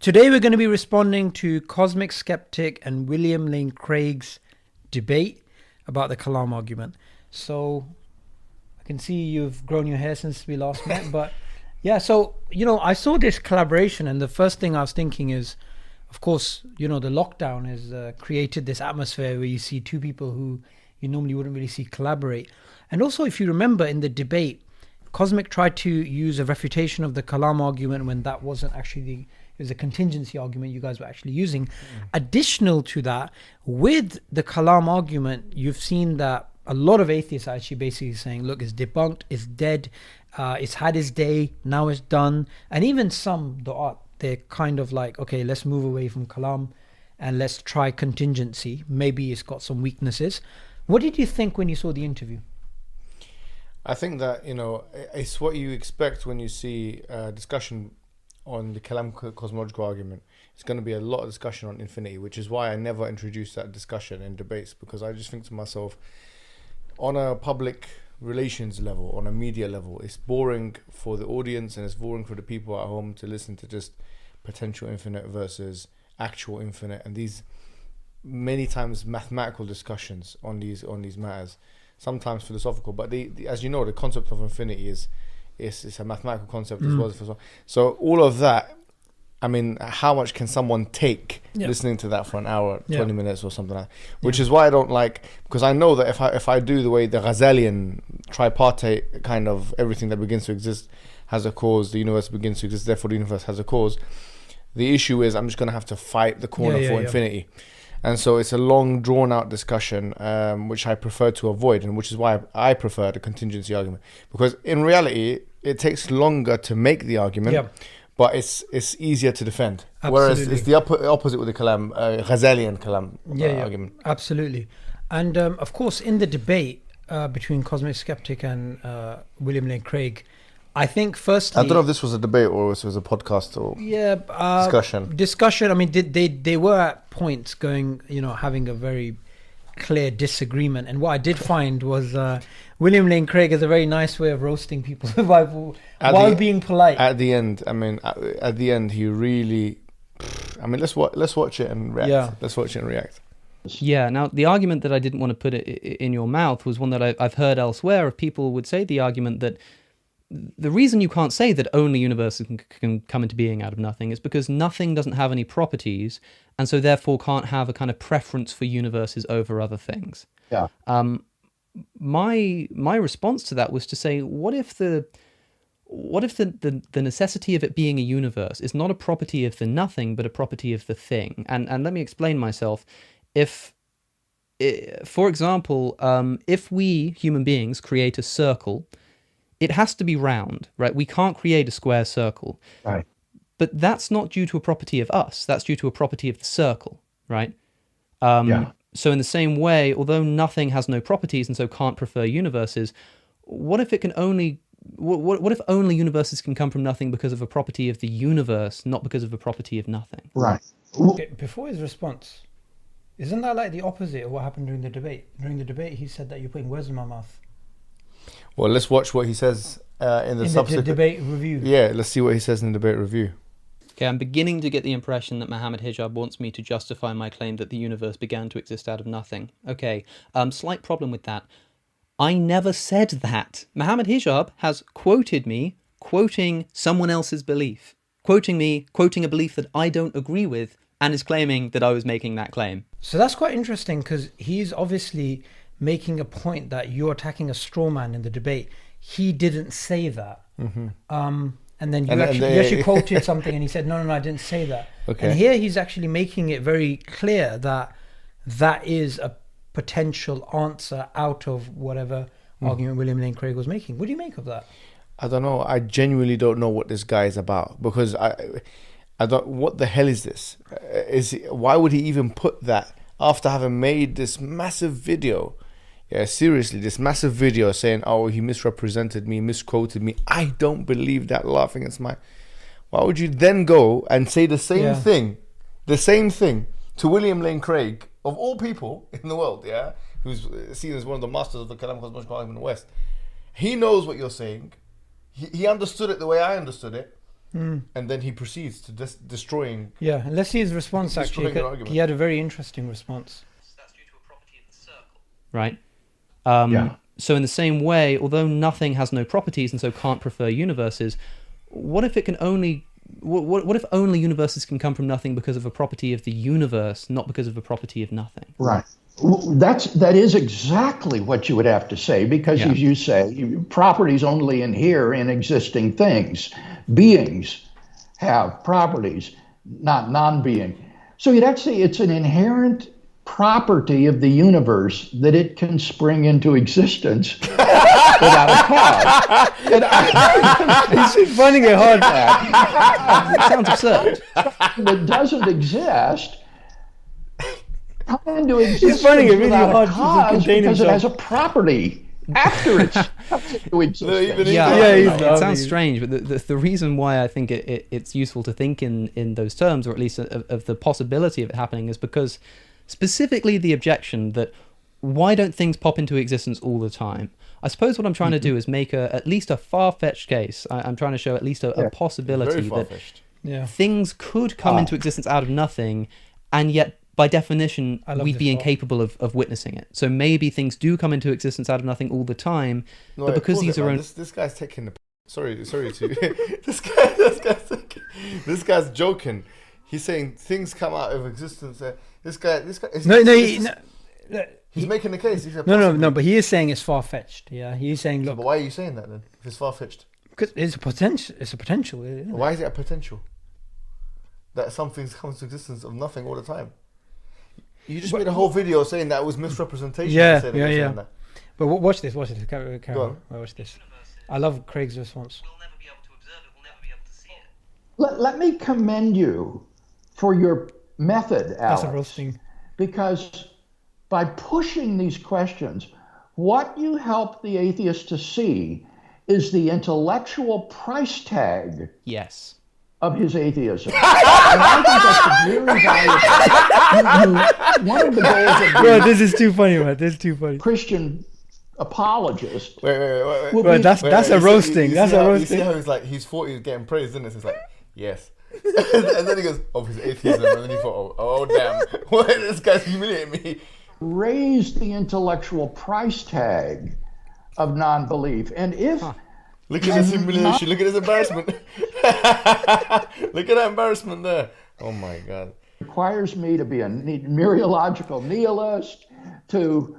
Today we're going to be responding to CosmicSkeptic and William Lane Craig's debate about the Kalam argument. So I can see you've grown your hair since we last met, but yeah, so, I saw this collaboration and the first thing I was thinking is, of course, the lockdown has created this atmosphere where you see two people who you normally wouldn't really see collaborate. And also, if you remember in the debate, Cosmic tried to use a refutation of the Kalam argument when that wasn't actually it was a contingency argument you guys were actually using. Additional to that, with the Kalam argument, you've seen that a lot of atheists are actually basically saying, look, it's debunked, it's dead, it's had its day, now it's done. And even some du'at, they're kind of like, okay, let's move away from Kalam and let's try contingency. Maybe it's got some weaknesses. What did you think when you saw the interview? I think that, it's what you expect when you see a discussion on the Kalam cosmological argument. It's going to be a lot of discussion on infinity, which is why I never introduced that discussion in debates, because I just think to myself, on a public relations level, on a media level, it's boring for the audience and it's boring for the people at home to listen to just potential infinite versus actual infinite, and these many times mathematical discussions on these matters, sometimes philosophical, but as you know, the concept of infinity is a mathematical concept as well. So all of that, I mean, how much can someone take listening to that for an hour, 20 minutes or something like that? Which is why I don't like, because I know that if I do the way the Ghazalian tripartite kind of everything that begins to exist has a cause, the universe begins to exist, therefore the universe has a cause. The issue is I'm just going to have to fight the corner for infinity. And so it's a long, drawn-out discussion, which I prefer to avoid, and which is why I prefer the contingency argument. Because in reality, it takes longer to make the argument, but it's easier to defend. Absolutely. Whereas it's the opposite with the Kalam, Ghazalian Kalam argument. Absolutely. And of course, in the debate between CosmicSkeptic and William Lane Craig, I think firstly, I don't know if this was a debate or this was a podcast or discussion. I mean, they were at points going, having a very clear disagreement. And what I did find was William Lane Craig has a very nice way of roasting people while being polite. At the end, he really. I mean, let's watch it and react. Yeah. Let's watch it and react. Yeah. Now, the argument that I didn't want to put it in your mouth was one that I've heard elsewhere. Of people would say the argument that the reason you can't say that only universes can come into being out of nothing is because nothing doesn't have any properties, and so therefore can't have a kind of preference for universes over other things. Yeah. My response to that was to say, what if the necessity of it being a universe is not a property of the nothing, but a property of the thing? And let me explain myself. For example, if we human beings create a circle, it has to be round, right? We can't create a square circle. Right. But that's not due to a property of us. That's due to a property of the circle, right? So in the same way, although nothing has no properties and so can't prefer universes, what if it can only... What if only universes can come from nothing because of a property of the universe, not because of a property of nothing? Right. Okay, before his response, isn't that like the opposite of what happened during the debate? During the debate, he said that you're putting words in my mouth. Well, let's watch what he says in the subsequent debate review. Yeah, let's see what he says in the debate review. Okay, I'm beginning to get the impression that Mohammed Hijab wants me to justify my claim that the universe began to exist out of nothing. Okay, slight problem with that. I never said that. Mohammed Hijab has quoted me, quoting someone else's belief. Quoting a belief that I don't agree with, and is claiming that I was making that claim. So that's quite interesting, because he's obviously making a point that you're attacking a straw man in the debate. He didn't say that. Mm-hmm. And then you actually quoted something and he said, no, I didn't say that. Okay. And here he's actually making it very clear that that is a potential answer out of whatever argument William Lane Craig was making. What do you make of that? I don't know. I genuinely don't know what this guy is about, because I don't. What the hell is this? Why would he even put that after having made this massive video? Yeah, seriously, this massive video saying, oh, he misrepresented me, misquoted me. I don't believe that, laughing at my... Why would you then go and say the same thing to William Lane Craig, of all people in the world, yeah, who's seen as one of the masters of the Kalam cosmological argument in the West? He knows what you're saying. He understood it the way I understood it. Hmm. and then he proceeds to destroying. Yeah, and let's see his response. He's Actually, destroying your argument. he had a very interesting response. That's due to a property of the circle. Right. Yeah. So in the same way, although nothing has no properties and so can't prefer universes, what if it can only... What if only universes can come from nothing because of a property of the universe, not because of a property of nothing? Right. That is exactly what you would have to say, because Yeah. as you say, properties only inhere in existing things. Beings have properties, not non-being. So you'd have to say it's an inherent property of the universe that it can spring into existence without a cause. And He's finding it hard. It sounds absurd. that doesn't exist come into existence finding it really without hard a to cause contain because himself. it has a property after it comes into existence. Yeah, Yeah, he's it lovely. sounds strange, but the reason why I think it's useful to think in those terms, or at least of the possibility of it happening, is because specifically the objection that why don't things pop into existence all the time? I suppose what I'm trying to do is make at least a far-fetched case. I'm trying to show at least a possibility Very that far-fetched. Yeah. things could come into existence out of nothing, and yet by definition I love we'd this be thought. incapable of witnessing it. So maybe things do come into existence out of nothing all the time, No, but wait, because pause these it, are man. own... This guy's taking the. Sorry to. this guy's joking. He's saying things come out of existence. This guy. He's making the case. He said, No, but he is saying it's far fetched. Yeah, he's saying, So, look, but why are you saying that then? If it's far fetched, because it's a potential. It's a potential. Isn't it? why is it a potential that some things come into existence of nothing all the time? You just made a whole video saying that it was misrepresentation. Yeah, You said that yeah, you're saying yeah. that. But watch this. Watch this. Carry Go on. Watch this. I love Craig's response. We'll never be able to observe it. We'll never be able to see it. Let me commend you for your method, Alex. That's a roasting. Because by pushing these questions, what you help the atheist to see is the intellectual price tag Yes. of his atheism. And I think that's very valuable. One of the goals of Bro, the this is too funny, man. This is too funny. Christian apologist Wait. will Bro, be that's a You see roasting. That's how- a You see roasting. how he's like, he's thought he was getting praised, isn't it? So he's like, yes. And then he goes, oh, his atheism. And then he thought, oh damn. What? This guy's humiliating me. raise the intellectual price tag of non-belief. And if Look at this humiliation. Look at this embarrassment. Look at that embarrassment there. Oh my God. requires me to be a mereological nihilist, to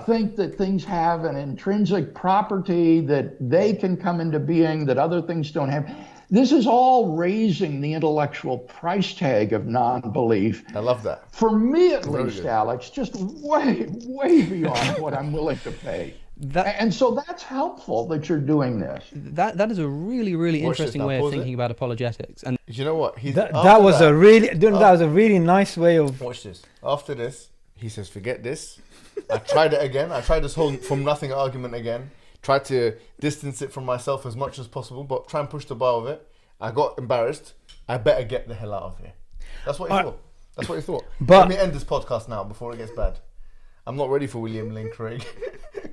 think that things have an intrinsic property, that they can come into being, that other things don't have. This is all raising the intellectual price tag of non-belief. I love that. For me, at Very least, good. Alex, just way, way beyond what I'm willing to pay. And so that's helpful that you're doing this. That is a really, really Watch this interesting now, way of pause it. thinking about apologetics. And You know what? He's That after was a really, that was a really nice way of. Watch this. After this, he says, forget this. I tried it again. I tried this whole from nothing argument again. Tried to distance it from myself as much as possible, but try and push the bar with it. I got embarrassed. I better get the hell out of here. That's what he thought. That's what he thought. But- Let me end this podcast now before it gets bad. I'm not ready for William Lane Craig.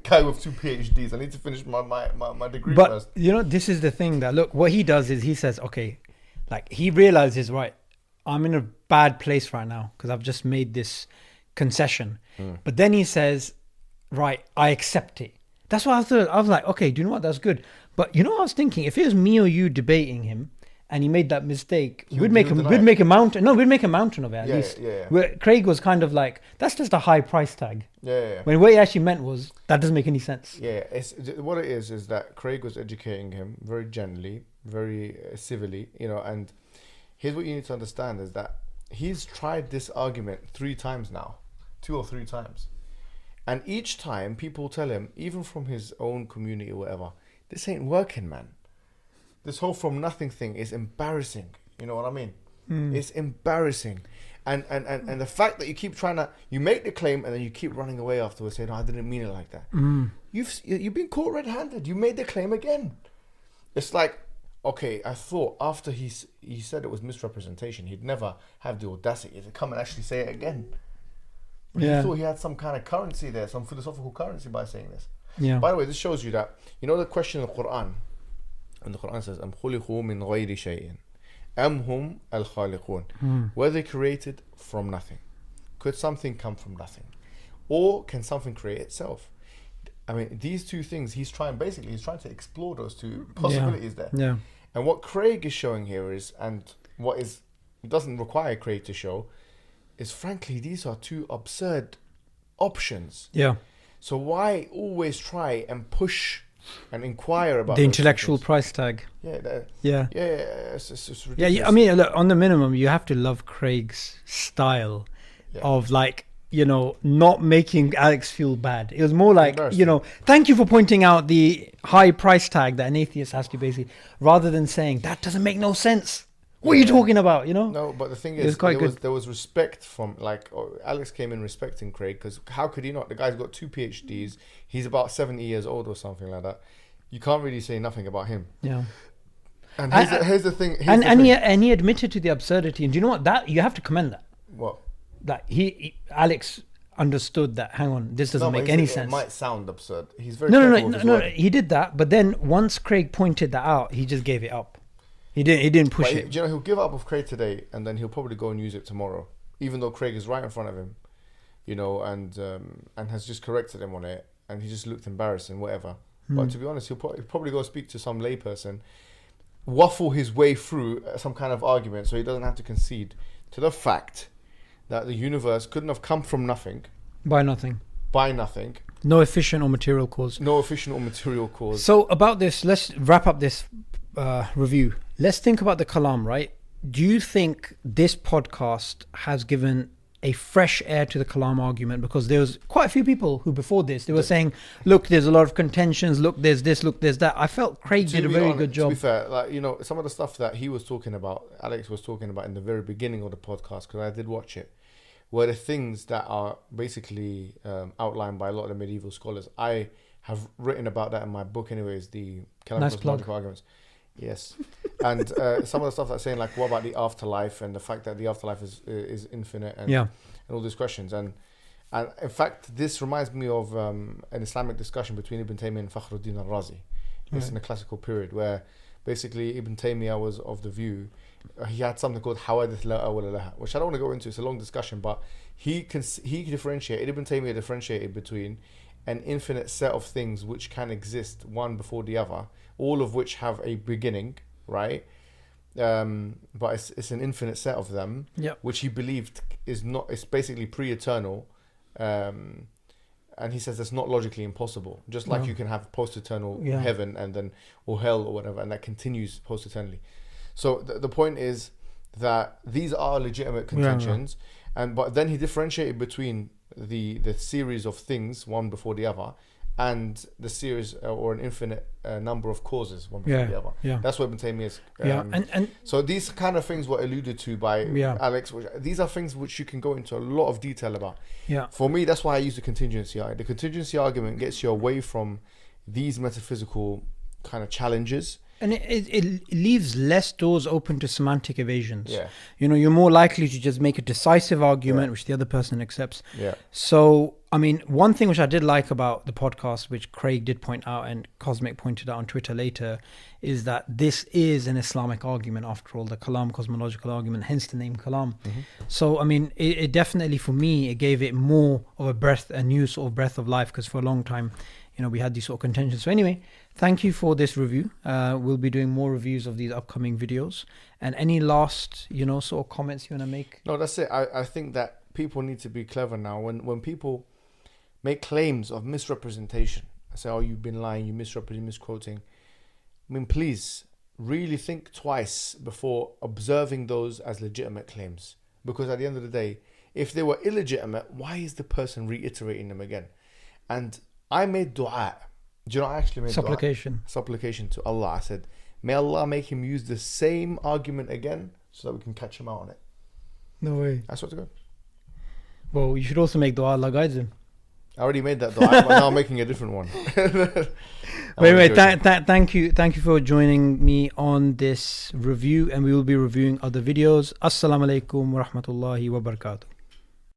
Guy with 2 PhDs. I need to finish my degree But first. you know, this is the thing that look. What he does is he says, okay, like he realizes, right, I'm in a bad place right now because I've just made this concession. But then he says, right, I accept it. That's what I thought. I was like, okay, do you know what? That's good. But you know what I was thinking? If it was me or you debating him and he made that mistake, we'd make deny we'd it. make a mountain. No, we'd make a mountain of it at Yeah, least. yeah. Where Craig was kind of like, that's just a high price tag. Yeah. When what he actually meant was, that doesn't make any sense. Yeah, what it is that Craig was educating him very gently, very civilly, you know. And here's what you need to understand is that he's tried this argument 3 times now, 2 or 3 times, and each time people tell him, even from his own community or whatever, this ain't working, man. This whole from nothing thing is embarrassing. You know what I mean? It's embarrassing. And the fact that you keep trying to, you make the claim and then you keep running away afterwards saying, no, I didn't mean it like that. You've been caught red-handed. You made the claim again. It's like, okay, I thought after he said it was misrepresentation, he'd never have the audacity to come and actually say it again. But Yeah. he thought he had some kind of currency there, some philosophical currency by saying this. Yeah. By the way, this shows you that, you know the question in the Quran, And the Quran says, أَمْ خُلِقُوا مِنْ غَيْرِ شَيْءٍ أَمْ هُمْ الْخَالِقُونَ. Were they created from nothing? Could something come from nothing? Or can something create itself? I mean, these two things, he's trying to explore those two possibilities there. Yeah. And what Craig is showing here is, and what is doesn't require Craig to show, is frankly, these are two absurd options. Yeah. So why always try and push and inquire about The those intellectual things? price tag. Yeah, Yeah. it's ridiculous. Yeah, I mean, look, on the minimum, you have to love Craig's style of like, you know, not making Alex feel bad. It was more like, you know, thank you for pointing out the high price tag that an atheist has to basically, rather than saying, that doesn't make no sense. What are you talking about, you know? No, but the thing It was is, quite good. there was respect from, like, Alex came in respecting Craig, because how could he not? The guy's got 2 PhDs. He's about 70 years old or something like that. You can't really say nothing about him. Yeah. And here's the thing. And he admitted to the absurdity. And do you know what? That you have to commend that. What? That Alex understood that, hang on, this doesn't make any sense. It might sound absurd. He's very No, he did that. But then once Craig pointed that out, he just gave it up. He didn't push it. Do you know, he'll give up with Craig today, and then he'll probably go and use it tomorrow, even though Craig is right in front of him, you know, and has just corrected him on it, and he just looked embarrassed and whatever. But to be honest, he'll probably go speak to some layperson, waffle his way through some kind of argument, so he doesn't have to concede to the fact that the universe couldn't have come from nothing. By nothing. No efficient or material cause. So about this, let's wrap up this review. Let's think about the kalam, right? Do you think this podcast has given a fresh air to the kalam argument? Because there was quite a few people who before this, they were saying, look, there's a lot of contentions, look, there's this, look, there's that. I felt Craig did a very good job. To be fair, like, you know, some of the stuff that he was talking about, Alex was talking about in the very beginning of the podcast, because I did watch it, were the things that are basically outlined by a lot of the medieval scholars. I have written about that in my book anyways, the cosmological arguments. Yes. And some of the stuff that's saying, like, what about the afterlife, and the fact that the afterlife is infinite, and all these questions. And in fact, this reminds me of an Islamic discussion between Ibn Taymiyyah and Fakhruddin al-Razi. It's in the classical period, where basically Ibn Taymiyyah was of the view, he had something called hawadith la awwala laha, which I don't want to go into, it's a long discussion, but Ibn Taymiyyah differentiated between an infinite set of things which can exist one before the other, all of which have a beginning, right? But it's an infinite set of them, which he believed it's basically pre-eternal, and he says that's not logically impossible. Just like you can have post-eternal heaven and then or hell or whatever, and that continues post-eternally. So the point is that these are legitimate contentions, but then he differentiated between the series of things, one before the other, and the series or an infinite number of causes, one before the other. That's what Ibn Taymiyyah is. And so these kind of things were alluded to by Alex. These are things which you can go into a lot of detail about. For me, that's why I use the contingency argument. The contingency argument gets you away from these metaphysical kind of challenges. And it leaves less doors open to semantic evasions. You know, you're more likely to just make a decisive argument which the other person accepts. So, I mean, one thing which I did like about the podcast, which Craig did point out and Cosmic pointed out on Twitter later, is that this is an Islamic argument after all, the Kalam cosmological argument, hence the name Kalam. So, I mean, it definitely, for me, it gave it more of a new sort of breath of life, because for a long time, you know, we had these sort of contentions. So anyway, thank you for this review. We'll be doing more reviews of these upcoming videos. And any last, you know, sort of comments you want to make? No, that's it. I think that people need to be clever now. When people make claims of misrepresentation, say, oh, you've been lying, you misquoting. I mean, please really think twice before observing those as legitimate claims. Because at the end of the day, if they were illegitimate, why is the person reiterating them again? And I made dua. Do you know, I actually made supplication to Allah. I said, may Allah make him use the same argument again so that we can catch him out on it. No way. I swear to God. Well, you should also make dua, Allah guides him. I already made that dua, but now I'm making a different one. Anyway, thank you for joining me on this review, and we will be reviewing other videos. Assalamu alaikum wa rahmatullahi wa barakatuh.